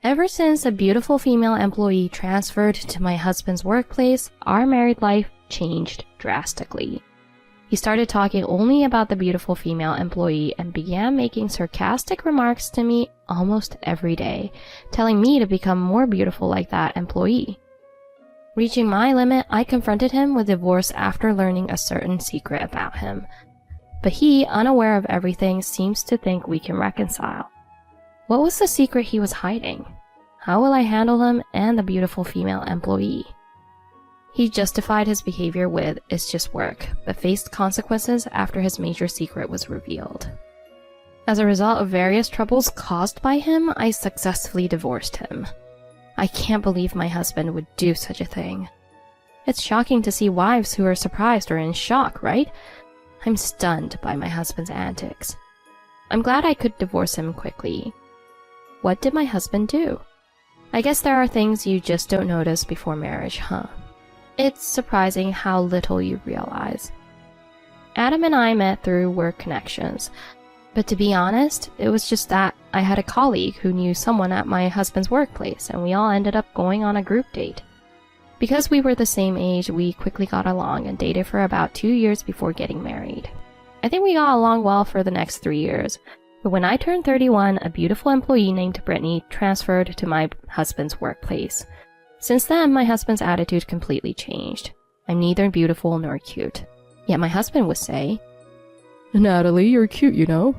Ever since a beautiful female employee transferred to my husband's workplace, our married life changed drastically. He started talking only about the beautiful female employee and began making sarcastic remarks to me almost every day, telling me to become more beautiful like that employee. Reaching my limit, I confronted him with divorce after learning a certain secret about him. But he, unaware of everything, seems to think we can reconcile. What was the secret he was hiding? How will I handle him and the beautiful female employee? He justified his behavior with, "It's just work," but faced consequences after his major secret was revealed. As a result of various troubles caused by him, I successfully divorced him. I can't believe my husband would do such a thing. It's shocking to see wives who are surprised or in shock, right? I'm stunned by my husband's antics. I'm glad I could divorce him quickly. What did my husband do? I guess there are things you just don't notice before marriage, huh? It's surprising how little you realize. Adam and I met through work connections, but to be honest, it was just that I had a colleague who knew someone at my husband's workplace, and we all ended up going on a group date. Because we were the same age, we quickly got along and dated for about 2 years before getting married. I think we got along well for the next 3 years, but when I turned 31, a beautiful employee named Brittany transferred to my husband's workplace. Since then, my husband's attitude completely changed. I'm neither beautiful nor cute. Yet my husband would say, "Natalie, you're cute, you know."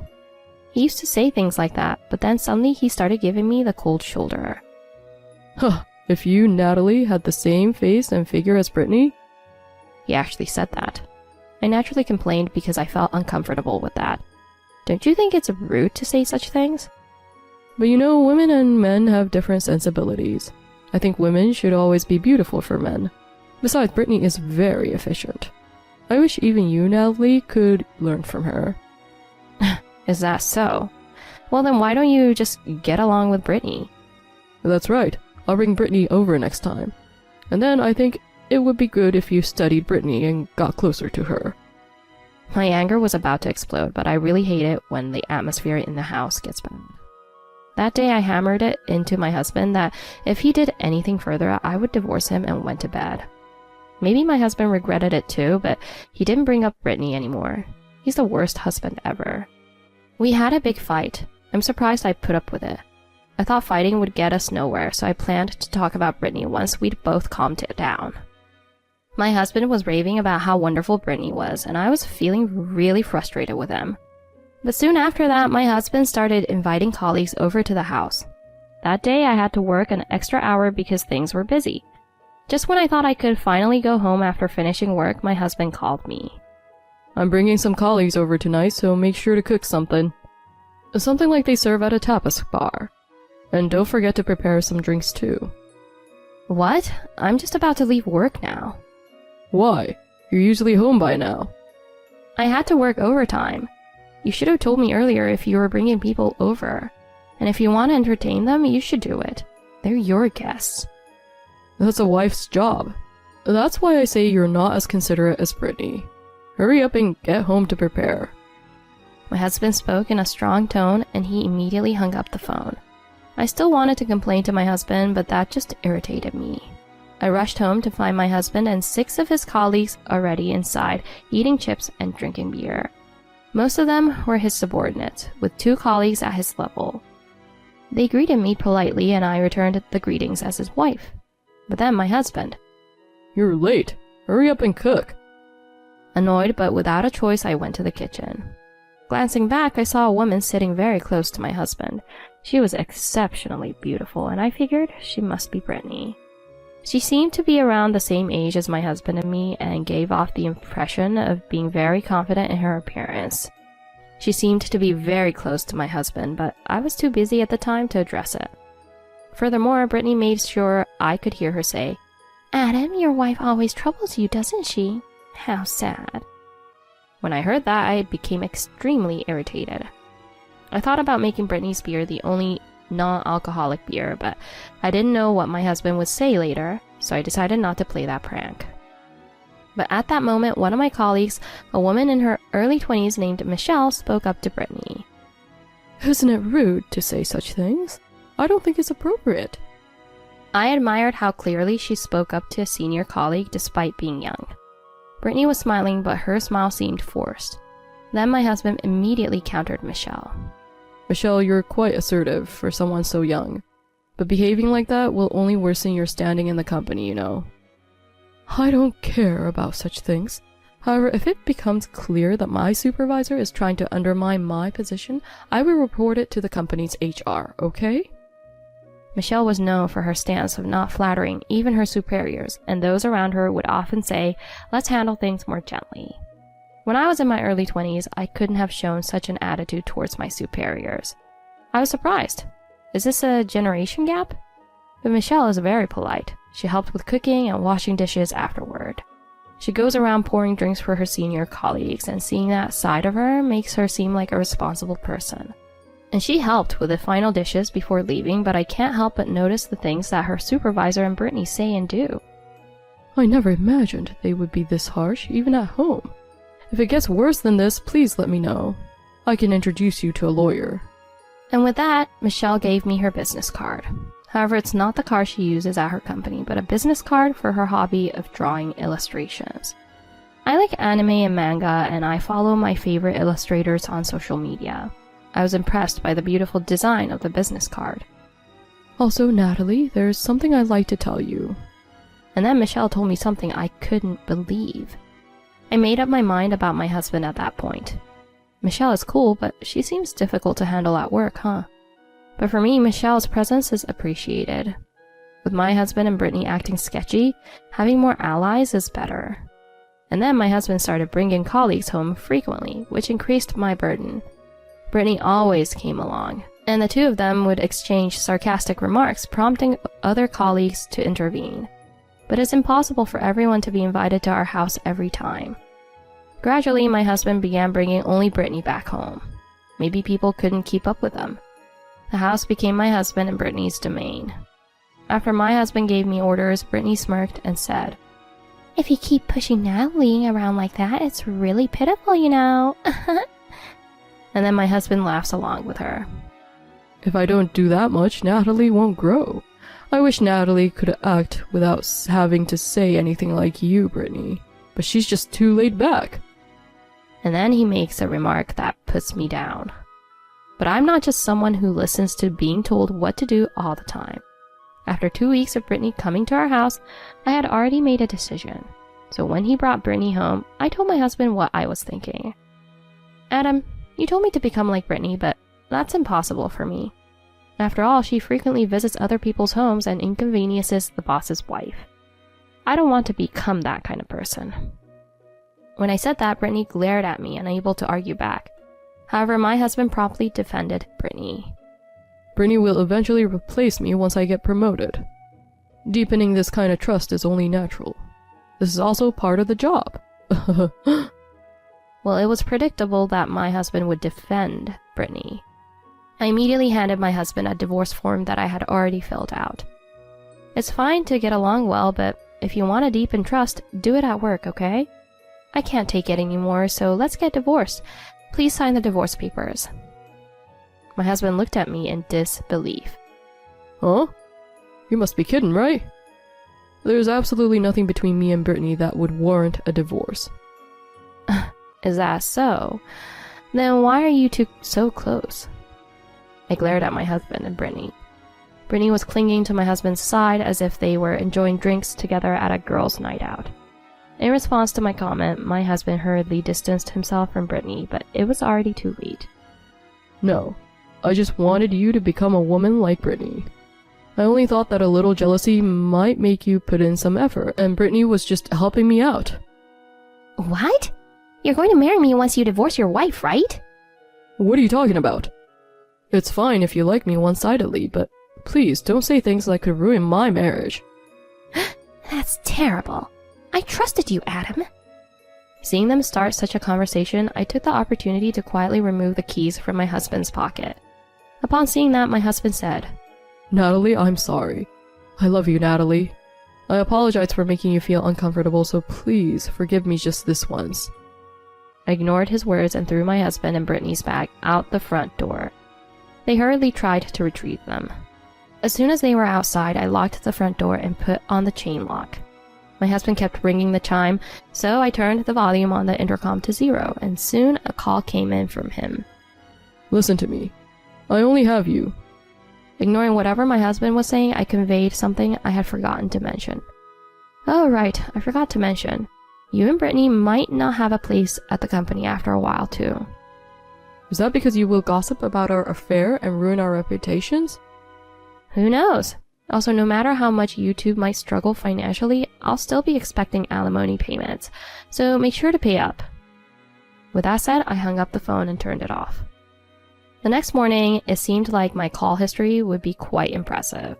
He used to say things like that, but then suddenly he started giving me the cold shoulder. "Huh, if you, Natalie, had the same face and figure as Brittany?" He actually said that. I naturally complained because I felt uncomfortable with that. Don't you think it's rude to say such things? But you know, women and men have different sensibilities. I think women should always be beautiful for men. Besides, Brittany is very efficient. I wish even you, Natalie, could learn from her. Is that so? Well then why don't you just get along with Brittany? That's right. I'll bring Brittany over next time. And then I think it would be good if you studied Brittany and got closer to her. My anger was about to explode, but I really hate it when the atmosphere in the house gets bad. That day I hammered it into my husband that if he did anything further, I would divorce him and went to bed. Maybe my husband regretted it too, but he didn't bring up Brittany anymore. He's the worst husband ever. We had a big fight. I'm surprised I put up with it. I thought fighting would get us nowhere, so I planned to talk about Brittany once we'd both calmed it down. My husband was raving about how wonderful Brittany was, and I was feeling really frustrated with him. But soon after that, my husband started inviting colleagues over to the house. That day, I had to work an extra hour because things were busy. Just when I thought I could finally go home after finishing work, my husband called me. "I'm bringing some colleagues over tonight, so make sure to cook something. Something like they serve at a tapas bar. And don't forget to prepare some drinks too." What? I'm just about to leave work now. Why? You're usually home by now. I had to work overtime. You should have told me earlier if you were bringing people over. And if you want to entertain them, you should do it. They're your guests. That's a wife's job. That's why I say you're not as considerate as Brittany. Hurry up and get home to prepare. My husband spoke in a strong tone, and he immediately hung up the phone. I still wanted to complain to my husband, but that just irritated me. I rushed home to find my husband and 6 of his colleagues already inside, eating chips and drinking beer. Most of them were his subordinates, with 2 colleagues at his level. They greeted me politely, and I returned the greetings as his wife. But then my husband. "You're late. Hurry up and cook." Annoyed but without a choice, I went to the kitchen. Glancing back, I saw a woman sitting very close to my husband. She was exceptionally beautiful, and I figured she must be Brittany. She seemed to be around the same age as my husband and me, and gave off the impression of being very confident in her appearance. She seemed to be very close to my husband, but I was too busy at the time to address it. Furthermore, Brittany made sure I could hear her say, "Adam, your wife always troubles you, doesn't she? How sad." When I heard that, I became extremely irritated. I thought about making Brittany's beer the only non-alcoholic beer, but I didn't know what my husband would say later, so I decided not to play that prank. But at that moment, one of my colleagues, a woman in her early 20s named Michelle, spoke up to Brittany. "Isn't it rude to say such things? I don't think it's appropriate. I admired how clearly she spoke up to a senior colleague despite being young. Brittany was smiling, but her smile seemed forced. Then my husband immediately countered Michelle. Michelle, you're quite assertive for someone so young, but behaving like that will only worsen your standing in the company, you know. I don't care about such things. However, if it becomes clear that my supervisor is trying to undermine my position, I will report it to the company's HR, okay? Michelle was known for her stance of not flattering even her superiors, and those around her would often say, "Let's handle things more gently." When I was in my early 20s, I couldn't have shown such an attitude towards my superiors. I was surprised. Is this a generation gap? But Michelle is very polite. She helped with cooking and washing dishes afterward. She goes around pouring drinks for her senior colleagues, and seeing that side of her makes her seem like a responsible person. And she helped with the final dishes before leaving, but I can't help but notice the things that her supervisor and Brittany say and do. I never imagined they would be this harsh, even at home. If it gets worse than this, please let me know. I can introduce you to a lawyer. And with that, Michelle gave me her business card. However, it's not the card she uses at her company, but a business card for her hobby of drawing illustrations. I like anime and manga, and I follow my favorite illustrators on social media. I was impressed by the beautiful design of the business card. Also, Natalie, there's something I'd like to tell you. And then Michelle told me something I couldn't believe. I made up my mind about my husband at that point. Michelle is cool, but she seems difficult to handle at work, huh? But for me, Michelle's presence is appreciated. With my husband and Brittany acting sketchy, having more allies is better. And then my husband started bringing colleagues home frequently, which increased my burden. Brittany always came along, and the two of them would exchange sarcastic remarks, prompting other colleagues to intervene. But it's impossible for everyone to be invited to our house every time. Gradually, my husband began bringing only Brittany back home. Maybe people couldn't keep up with them. The house became my husband and Brittany's domain. After my husband gave me orders, Brittany smirked and said, "If you keep pushing Natalie around like that, it's really pitiful, you know." And then my husband laughs along with her. If I don't do that much, Natalie won't grow. I wish Natalie could act without having to say anything like you, Brittany. But she's just too laid back. And then he makes a remark that puts me down. But I'm not just someone who listens to being told what to do all the time. After 2 weeks of Brittany coming to our house, I had already made a decision. So when he brought Brittany home, I told my husband what I was thinking. "Adam, you told me to become like Brittany, but that's impossible for me. After all, she frequently visits other people's homes and inconveniences the boss's wife. I don't want to become that kind of person." When I said that, Brittany glared at me, unable to argue back. However, my husband promptly defended Brittany. Brittany will eventually replace me once I get promoted. Deepening this kind of trust is only natural. This is also part of the job. Well, it was predictable that my husband would defend Brittany. I immediately handed my husband a divorce form that I had already filled out. It's fine to get along well, but if you want to deepen trust, do it at work, okay? I can't take it anymore, so let's get divorced. Please sign the divorce papers. My husband looked at me in disbelief. Huh? You must be kidding, right? There's absolutely nothing between me and Brittany that would warrant a divorce. Is that so? Then why are you two so close? I glared at my husband and Brittany. Brittany was clinging to my husband's side as if they were enjoying drinks together at a girls' night out. In response to my comment, my husband hurriedly distanced himself from Brittany, but it was already too late. No, I just wanted you to become a woman like Brittany. I only thought that a little jealousy might make you put in some effort, and Brittany was just helping me out. What? You're going to marry me once you divorce your wife, right? What are you talking about? It's fine if you like me one-sidedly, but please don't say things that could ruin my marriage. That's terrible. I trusted you, Adam. Seeing them start such a conversation, I took the opportunity to quietly remove the keys from my husband's pocket. Upon seeing that, my husband said, Natalie, I'm sorry. I love you, Natalie. I apologize for making you feel uncomfortable, so please forgive me just this once. I ignored his words and threw my husband and Brittany's bag out the front door. They hurriedly tried to retrieve them. As soon as they were outside, I locked the front door and put on the chain lock. My husband kept ringing the chime, so I turned the volume on the intercom to 0, and soon a call came in from him. Listen to me. I only have you. Ignoring whatever my husband was saying, I conveyed something I had forgotten to mention. Oh, right, I forgot to mention. You and Brittany might not have a place at the company after a while, too. Is that because you will gossip about our affair and ruin our reputations? Who knows? Also, no matter how much you two might struggle financially, I'll still be expecting alimony payments, so make sure to pay up. With that said, I hung up the phone and turned it off. The next morning, it seemed like my call history would be quite impressive.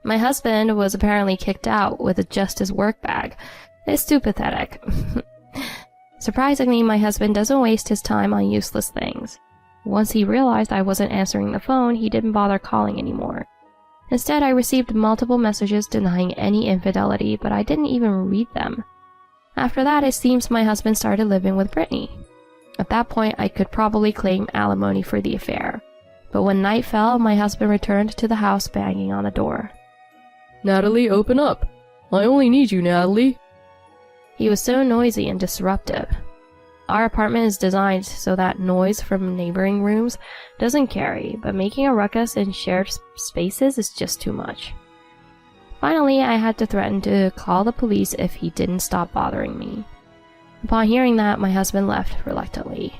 My husband was apparently kicked out with just his work bag. It's too pathetic. Surprisingly, my husband doesn't waste his time on useless things. Once he realized I wasn't answering the phone, he didn't bother calling anymore. Instead, I received multiple messages denying any infidelity, but I didn't even read them. After that, it seems my husband started living with Brittany. At that point, I could probably claim alimony for the affair. But when night fell, my husband returned to the house banging on the door. Natalie, open up. I only need you, Natalie. He was so noisy and disruptive. Our apartment is designed so that noise from neighboring rooms doesn't carry, but making a ruckus in shared spaces is just too much. Finally, I had to threaten to call the police if he didn't stop bothering me. Upon hearing that, my husband left reluctantly.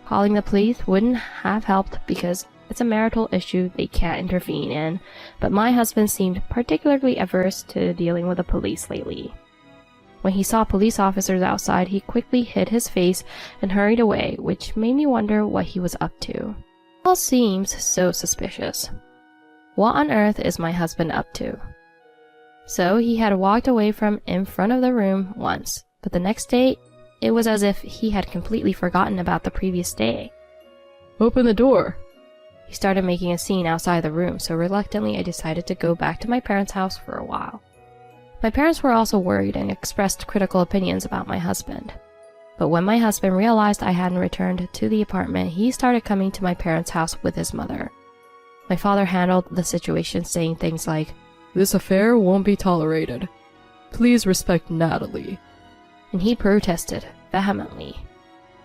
Calling the police wouldn't have helped because it's a marital issue they can't intervene in, but my husband seemed particularly averse to dealing with the police lately. When he saw police officers outside, he quickly hid his face and hurried away, which made me wonder what he was up to. It all seems so suspicious. What on earth is my husband up to? So he had walked away from in front of the room once, but the next day, it was as if he had completely forgotten about the previous day. Open the door. He started making a scene outside the room, so reluctantly I decided to go back to my parents' house for a while. My parents were also worried and expressed critical opinions about my husband. But when my husband realized I hadn't returned to the apartment, he started coming to my parents' house with his mother. My father handled the situation, saying things like, This affair won't be tolerated. Please respect Natalie. And he protested vehemently.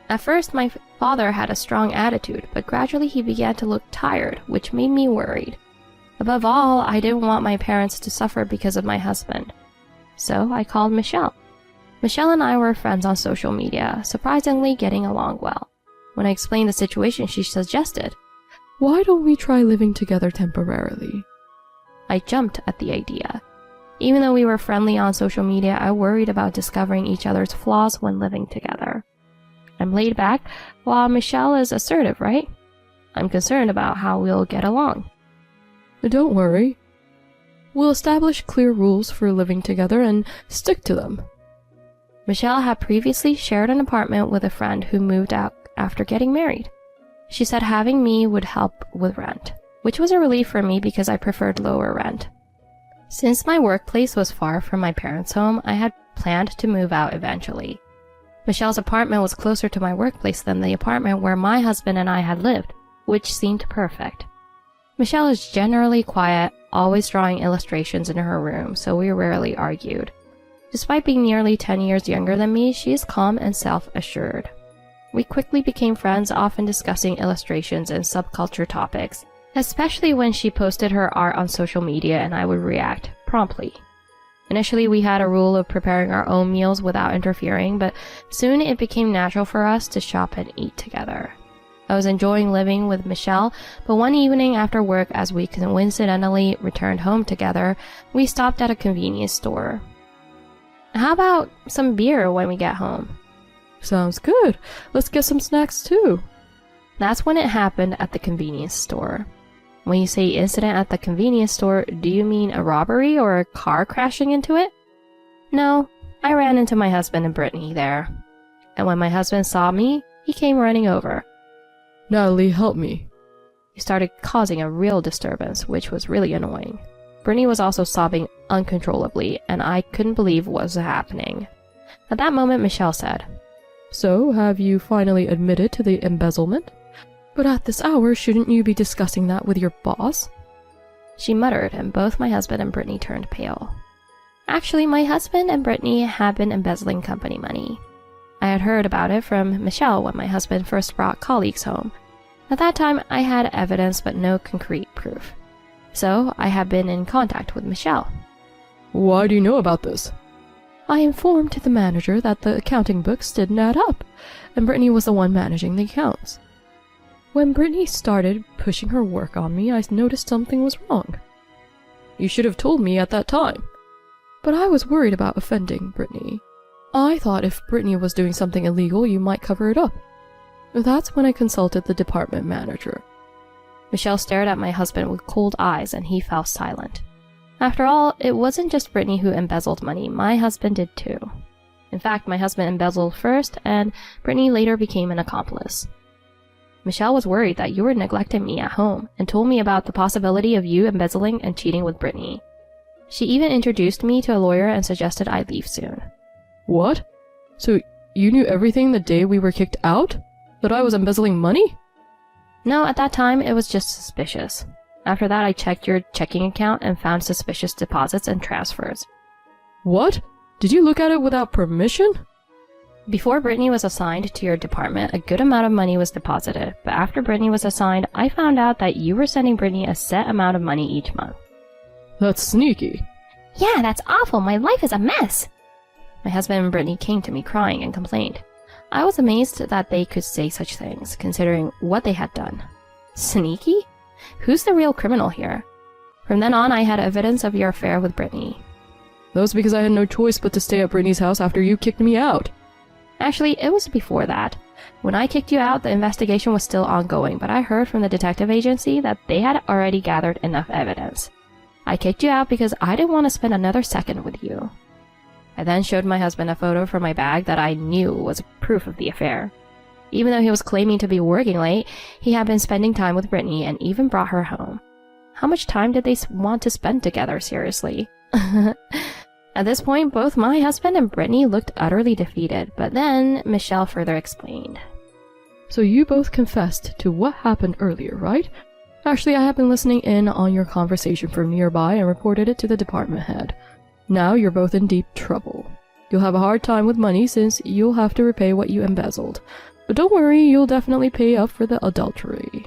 At first, my father had a strong attitude, but gradually he began to look tired, which made me worried. Above all, I didn't want my parents to suffer because of my husband. So I called Michelle. Michelle and I were friends on social media, surprisingly getting along well. When I explained the situation, she suggested, Why don't we try living together temporarily? I jumped at the idea. Even though we were friendly on social media, I worried about discovering each other's flaws when living together. I'm laid back, while Michelle is assertive, right? I'm concerned about how we'll get along. Don't worry. We'll establish clear rules for living together and stick to them. Michelle had previously shared an apartment with a friend who moved out after getting married. She said having me would help with rent, which was a relief for me because I preferred lower rent. Since my workplace was far from my parents' home, I had planned to move out eventually. Michelle's apartment was closer to my workplace than the apartment where my husband and I had lived, which seemed perfect. Michelle is generally quiet, always drawing illustrations in her room, so we rarely argued. Despite being nearly 10 years younger than me, she is calm and self-assured. We quickly became friends, often discussing illustrations and subculture topics, especially when she posted her art on social media and I would react promptly. Initially, we had a rule of preparing our own meals without interfering, but soon it became natural for us to shop and eat together. I was enjoying living with Michelle, but one evening after work, as we coincidentally returned home together, we stopped at a convenience store. How about some beer when we get home? Sounds good. Let's get some snacks too. That's when it happened at the convenience store. When you say incident at the convenience store, do you mean a robbery or a car crashing into it? No, I ran into my husband and Brittany there. And when my husband saw me, he came running over. Natalie, help me. He started causing a real disturbance, which was really annoying. Brittany was also sobbing uncontrollably, and I couldn't believe what was happening. At that moment, Michelle said, So, have you finally admitted to the embezzlement? But at this hour, shouldn't you be discussing that with your boss? she muttered, and both my husband and Brittany turned pale. Actually, my husband and Brittany had been embezzling company money. I had heard about it from Michelle when my husband first brought colleagues home. At that time, I had evidence but no concrete proof. So, I had been in contact with Michelle. Why do you know about this? I informed the manager that the accounting books didn't add up, and Brittany was the one managing the accounts. When Brittany started pushing her work on me, I noticed something was wrong. You should have told me at that time. But I was worried about offending Brittany. I thought if Brittany was doing something illegal, you might cover it up. That's when I consulted the department manager. Michelle stared at my husband with cold eyes, and he fell silent. After all, it wasn't just Brittany who embezzled money, my husband did too. In fact, my husband embezzled first, and Brittany later became an accomplice. Michelle was worried that you were neglecting me at home, and told me about the possibility of you embezzling and cheating with Brittany. She even introduced me to a lawyer and suggested I leave soon. What? So you knew everything the day we were kicked out? That I was embezzling money? No, at that time it was just suspicious. After that, I checked your checking account and found suspicious deposits and transfers. What? Did you look at it without permission? Before Brittany was assigned to your department, a good amount of money was deposited, but after Brittany was assigned, I found out that you were sending Brittany a set amount of money each month. That's sneaky. Yeah, that's awful. My life is a mess. My husband and Brittany came to me crying and complained. I was amazed that they could say such things, considering what they had done. Sneaky? Who's the real criminal here? From then on, I had evidence of your affair with Brittany. That was because I had no choice but to stay at Brittany's house after you kicked me out. Actually, it was before that. When I kicked you out, the investigation was still ongoing, but I heard from the detective agency that they had already gathered enough evidence. I kicked you out because I didn't want to spend another second with you. I then showed my husband a photo from my bag that I knew was proof of the affair. Even though he was claiming to be working late, he had been spending time with Brittany and even brought her home. How much time did they want to spend together, seriously? At this point, both my husband and Brittany looked utterly defeated, but then Michelle further explained. So you both confessed to what happened earlier, right? Actually, I have been listening in on your conversation from nearby and reported it to the department head. Now you're both in deep trouble. You'll have a hard time with money since you'll have to repay what you embezzled. But don't worry, you'll definitely pay up for the adultery.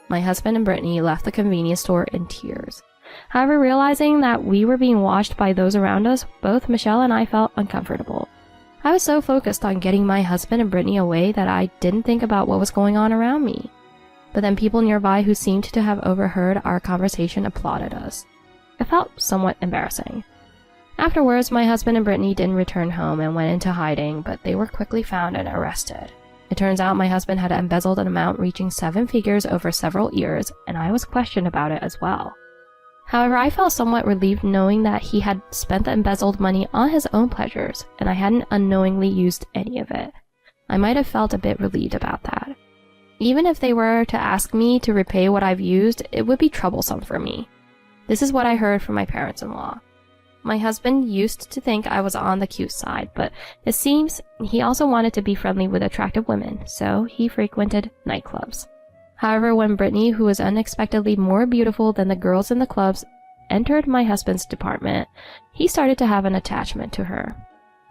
My husband and Brittany left the convenience store in tears. However, realizing that we were being watched by those around us, both Michelle and I felt uncomfortable. I was so focused on getting my husband and Brittany away that I didn't think about what was going on around me. But then people nearby who seemed to have overheard our conversation applauded us. It felt somewhat embarrassing. Afterwards, my husband and Brittany didn't return home and went into hiding, but they were quickly found and arrested. It turns out my husband had embezzled an amount reaching 7 figures over several years, and I was questioned about it as well. However, I felt somewhat relieved knowing that he had spent the embezzled money on his own pleasures, and I hadn't unknowingly used any of it. I might have felt a bit relieved about that. Even if they were to ask me to repay what I've used, it would be troublesome for me. This is what I heard from my parents-in-law. My husband used to think I was on the cute side, but it seems he also wanted to be friendly with attractive women, so he frequented nightclubs. However, when Brittany, who was unexpectedly more beautiful than the girls in the clubs, entered my husband's department, he started to have an attachment to her.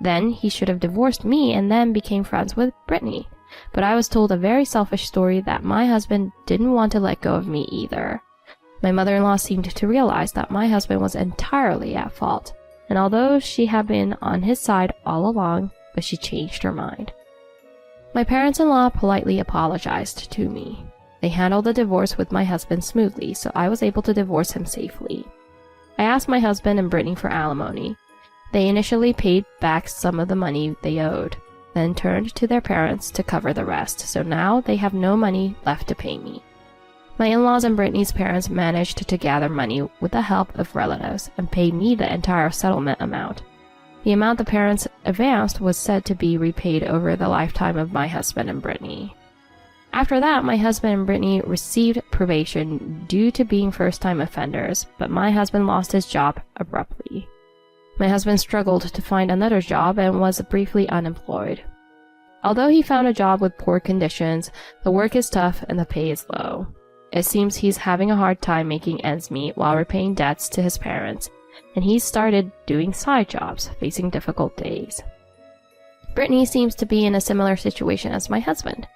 Then he should have divorced me and then became friends with Brittany. But I was told a very selfish story that my husband didn't want to let go of me either. My mother-in-law seemed to realize that my husband was entirely at fault, and although she had been on his side all along, but she changed her mind. My parents-in-law politely apologized to me. They handled the divorce with my husband smoothly, so I was able to divorce him safely. I asked my husband and Brittany for alimony. They initially paid back some of the money they owed, then turned to their parents to cover the rest, so now they have no money left to pay me. My in-laws and Brittany's parents managed to gather money with the help of relatives and pay me the entire settlement amount. The amount the parents advanced was said to be repaid over the lifetime of my husband and Brittany. After that, my husband and Brittany received probation due to being first-time offenders, but my husband lost his job abruptly. My husband struggled to find another job and was briefly unemployed. Although he found a job with poor conditions, the work is tough and the pay is low. It seems he's having a hard time making ends meet while repaying debts to his parents, and he's started doing side jobs, facing difficult days. Brittany seems to be in a similar situation as my husband.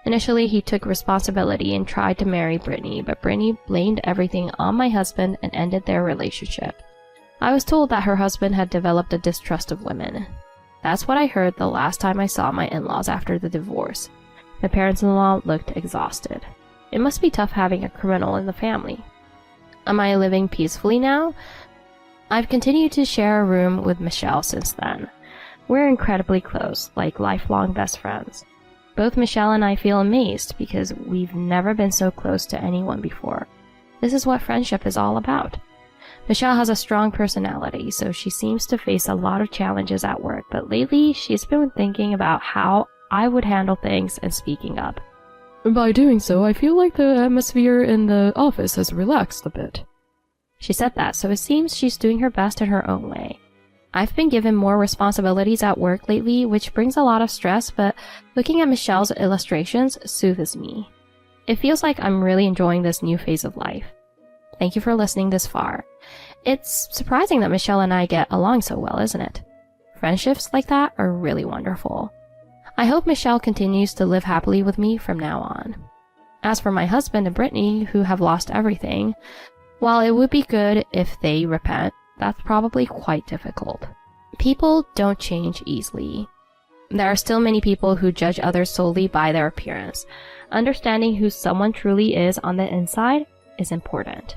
Initially, he took responsibility and tried to marry Brittany, but Brittany blamed everything on my husband and ended their relationship. I was told that her husband had developed a distrust of women. That's what I heard the last time I saw my in-laws after the divorce. My parents-in-law looked exhausted. It must be tough having a criminal in the family. Am I living peacefully now? I've continued to share a room with Michelle since then. We're incredibly close, like lifelong best friends. Both Michelle and I feel amazed because we've never been so close to anyone before. This is what friendship is all about. Michelle has a strong personality, so she seems to face a lot of challenges at work, but lately she's been thinking about how I would handle things and speaking up. By doing so, I feel like the atmosphere in the office has relaxed a bit. She said that, so it seems she's doing her best in her own way. I've been given more responsibilities at work lately, which brings a lot of stress, but looking at Michelle's illustrations soothes me. It feels like I'm really enjoying this new phase of life. Thank you for listening this far. It's surprising that Michelle and I get along so well, isn't it? Friendships like that are really wonderful. I hope Michelle continues to live happily with me from now on. As for my husband and Brittany, who have lost everything, while it would be good if they repent, that's probably quite difficult. People don't change easily. There are still many people who judge others solely by their appearance. Understanding who someone truly is on the inside is important.